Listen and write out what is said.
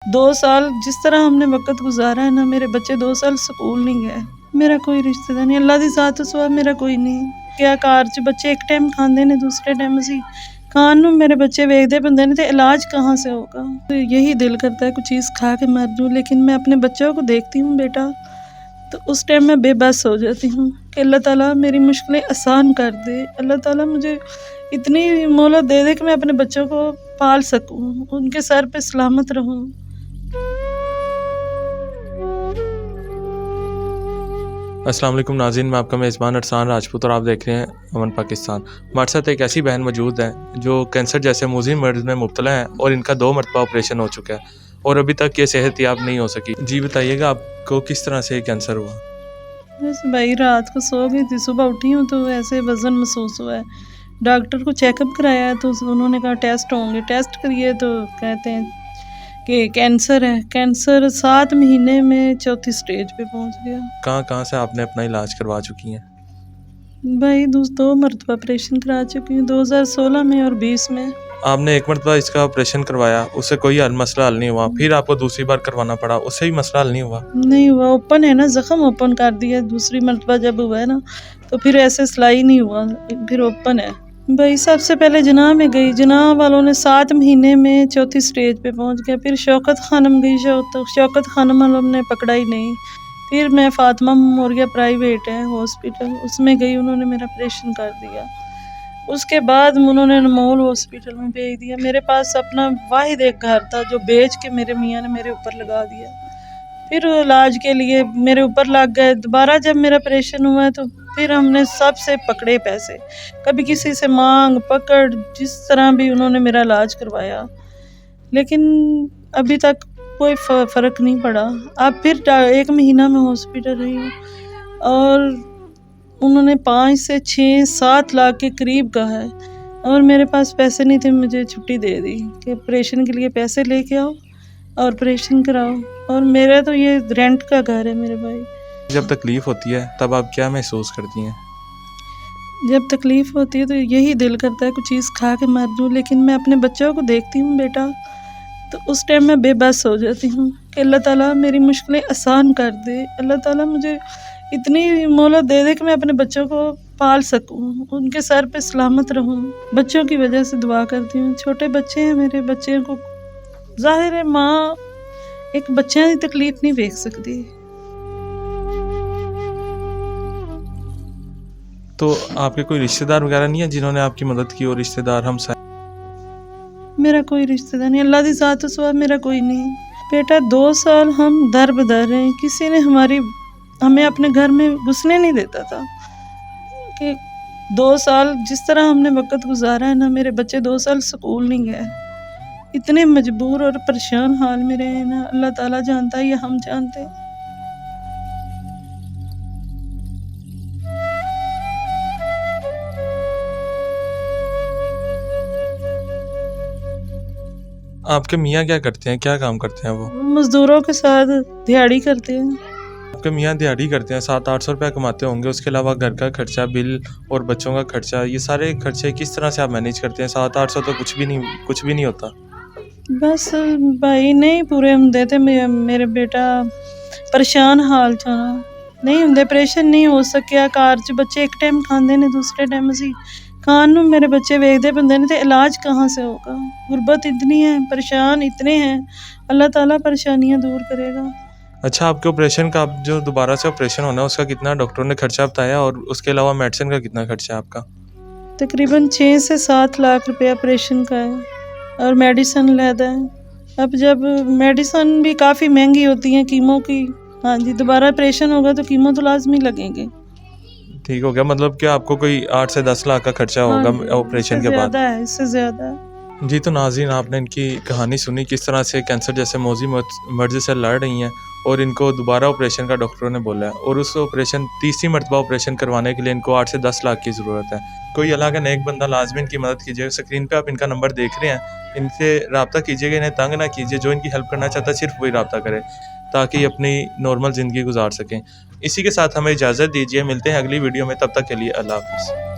2 साल जिस तरह हमने वक़्त गुज़ारा है ना, मेरे बच्चे 2 साल स्कूल नहीं गए। मेरा कोई रिश्तेदार नहीं, अल्लाह दी ज़ात तो सिवा मेरा कोई नहीं। क्या कार च बच्चे एक टाइम खांदे ने, दूसरे टाइम असी खान नूं मेरे बच्चे वेखदे पिंदे ने, ते इलाज कहाँ से होगा। तो यही दिल करता है कुछ चीज़ खा के मर जाऊँ, लेकिन मैं अपने बच्चों को देखती हूँ बेटा, तो उस टाइम मैं बेबस हो जाती हूँ कि अल्लाह ताला मेरी मुश्किलें आसान कर दे। अल्लाह ताला मुझे इतनी मोहलत दे दे कि मैं अपने बच्चों को पाल सकूँ, उनके सर पे सलामत रहूँ। अस्सलाम वालेकुम नाज़रीन, मैं आपका मेज़बान अरसान राजपूत और आप देख रहे हैं अमन पाकिस्तान। हमारे साथ एक ऐसी बहन मौजूद है जो कैंसर जैसे मुज़िम मर्ज़ में मुब्तला है और इनका 2 मरतबा ऑपरेशन हो चुका है और अभी तक ये सेहतयाब नहीं हो सकी। जी बताइएगा, आपको किस तरह से कैंसर हुआ? बस भाई रात को सो गई थी, सुबह उठी हूँ तो ऐसे वज़न महसूस हुआ है। डॉक्टर को चेकअप कराया तो उन्होंने कहा टेस्ट होंगे, टेस्ट करिए तो कहते हैं कि कैंसर है। कैंसर 7 महीने में चौथी स्टेज पे पहुँच गया। कहाँ से आपने अपना इलाज करवा चुकी हैं? भाई 2 मरतबा ऑपरेशन करा चुकी हूँ, 2016 में और 20 में। आपने 1 मरतबा इसका ऑपरेशन करवाया, उससे कोई मसला हल नहीं हुआ, फिर आपको दूसरी बार करवाना पड़ा, उससे भी मसला हल नहीं हुआ? नहीं हुआ, ओपन है ना, ज़ख्म ओपन कर दिया। दूसरी मरतबा जब हुआ है ना, तो फिर ऐसे सिलाई नहीं हुआ, फिर ओपन है। भाई सबसे पहले जनाह में गई, जनाह वालों ने 7 महीने में चौथी स्टेज पे पहुंच गया। फिर शौकत खानम गई, शौकत खानम वालों ने पकड़ा ही नहीं। फिर मैं फातिमा मेमोरियल प्राइवेट है हॉस्पिटल, उसमें गई, उन्होंने मेरा ऑपरेशन कर दिया। उसके बाद उन्होंने अनमोल हॉस्पिटल में भेज दिया। मेरे पास अपना वाहिद एक घर था जो बेच के मेरे मियाँ ने मेरे ऊपर लगा दिया। फिर इलाज के लिए मेरे ऊपर लग गए। दोबारा जब मेरा ऑपरेशन हुआ है तो फिर हमने सबसे पकड़े पैसे, कभी किसी से मांग पकड़, जिस तरह भी उन्होंने मेरा इलाज करवाया, लेकिन अभी तक कोई फ़र्क नहीं पड़ा। अब फिर 1 महीना में हॉस्पिटल रही हूँ और उन्होंने 5 से 6-7 लाख के करीब कहा है और मेरे पास पैसे नहीं थे। मुझे छुट्टी दे दी कि ऑपरेशन के लिए पैसे लेके आओ और ऑपरेशन कराओ। और मेरा तो ये रेंट का घर है मेरे भाई। जब तकलीफ़ होती है तब आप क्या महसूस करती हैं? जब तकलीफ़ होती है तो यही दिल करता है कुछ चीज़ खा के मर जाऊँ, लेकिन मैं अपने बच्चों को देखती हूँ बेटा, तो उस टाइम मैं बेबस हो जाती हूँ कि अल्लाह ताला मेरी मुश्किलें आसान कर दे। अल्लाह ताला मुझे इतनी मोहलत दे दे कि मैं अपने बच्चों को पाल सकूँ, उनके सर पे सलामत रहूँ। बच्चों की वजह से दुआ करती हूँ। छोटे बच्चे हैं मेरे, बच्चे को ज़ाहिर है माँ एक बच्चे की तकलीफ़ नहीं देख सकती। तो आपके कोई रिश्तेदार वगैरह नहीं है जिन्होंने आपकी मदद की हो? रिश्तेदार, हमसाए? मेरा कोई रिश्तेदार नहीं, अल्लाह दी ज़ात तो सिवा मेरा कोई नहीं। बेटा 2 साल हम दर बदर रहे, किसी ने हमें अपने घर में घुसने नहीं देता था कि 2 साल जिस तरह हमने वक़्त गुज़ारा है ना, मेरे बच्चे 2 साल स्कूल नहीं गए। इतने मजबूर और परेशान हाल में रहे ना, अल्लाह ताला जानता है या हम जानते हैं। आपके मियाँ क्या करते हैं? क्या काम करते हैं वो? मज़दूरों के साथ दिहाड़ी करते हैं। आपके मियाँ दिहाड़ी करते हैं, 700-800 रुपया कमाते होंगे, उसके अलावा घर का खर्चा, बिल और बच्चों का खर्चा, ये सारे खर्चे किस तरह से आप मैनेज करते हैं? 700-800 तो कुछ भी नहीं होता। बस भाई नहीं पूरे हुंदे ते मेरे बेटा परेशान हाल च नहीं हुंदे, ऑपरेशन नहीं हो सकिया। कार च बच्चे एक टाइम खांदे ने, दूसरे टाइम असी खान नूं मेरे बच्चे वेखदे पिंदे ने, ते इलाज कहाँ से होगा। गुरबत इतनी है, परेशान इतने हैं, अल्लाह ताला परेशानियाँ दूर करेगा। अच्छा, आपके ऑपरेशन का, आप जो दोबारा से ऑपरेशन होना है उसका कितना डॉक्टरों ने खर्चा बताया और उसके अलावा मेडिसिन का कितना खर्चा है आपका? तकरीबन 6 से 7 लाख रुपया ऑपरेशन का है और मेडिसिन लहदा है। अब जब मेडिसिन भी काफ़ी महंगी होती हैं, कीमो की। हाँ जी, दोबारा ऑपरेशन होगा तो कीमो तो लाजमी लगेंगे। ठीक हो गया, मतलब कि आपको कोई 8 से 10 लाख का खर्चा हाँ होगा जी, ऑपरेशन के बाद? ज़्यादा है, इससे ज़्यादा है। जी, तो नाज़रीन, आपने इनकी कहानी सुनी, किस तरह से कैंसर जैसे मौजी मर्ज़ से लड़ रही हैं और इनको दोबारा ऑपरेशन का डॉक्टरों ने बोला है और उस ऑपरेशन तीसरी मरतबा ऑपरेशन करवाने के लिए इनको 8 से 10 लाख की ज़रूरत है। कोई अल्लाह का नेक बंदा लाज़मी इनकी मदद कीजिएगा। स्क्रीन पे आप इनका नंबर देख रहे हैं, इनसे रब्ता कीजिएगा, इन्हें तंग ना कीजिए। जो इनकी हेल्प करना चाहता है सिर्फ वही रब्ता करे ताकि अपनी नॉर्मल ज़िंदगी गुजार सकें। इसी के साथ हमें इजाज़त दीजिए, मिलते हैं अगली वीडियो में, तब तक के लिए अल्लाह हाफ़िज़।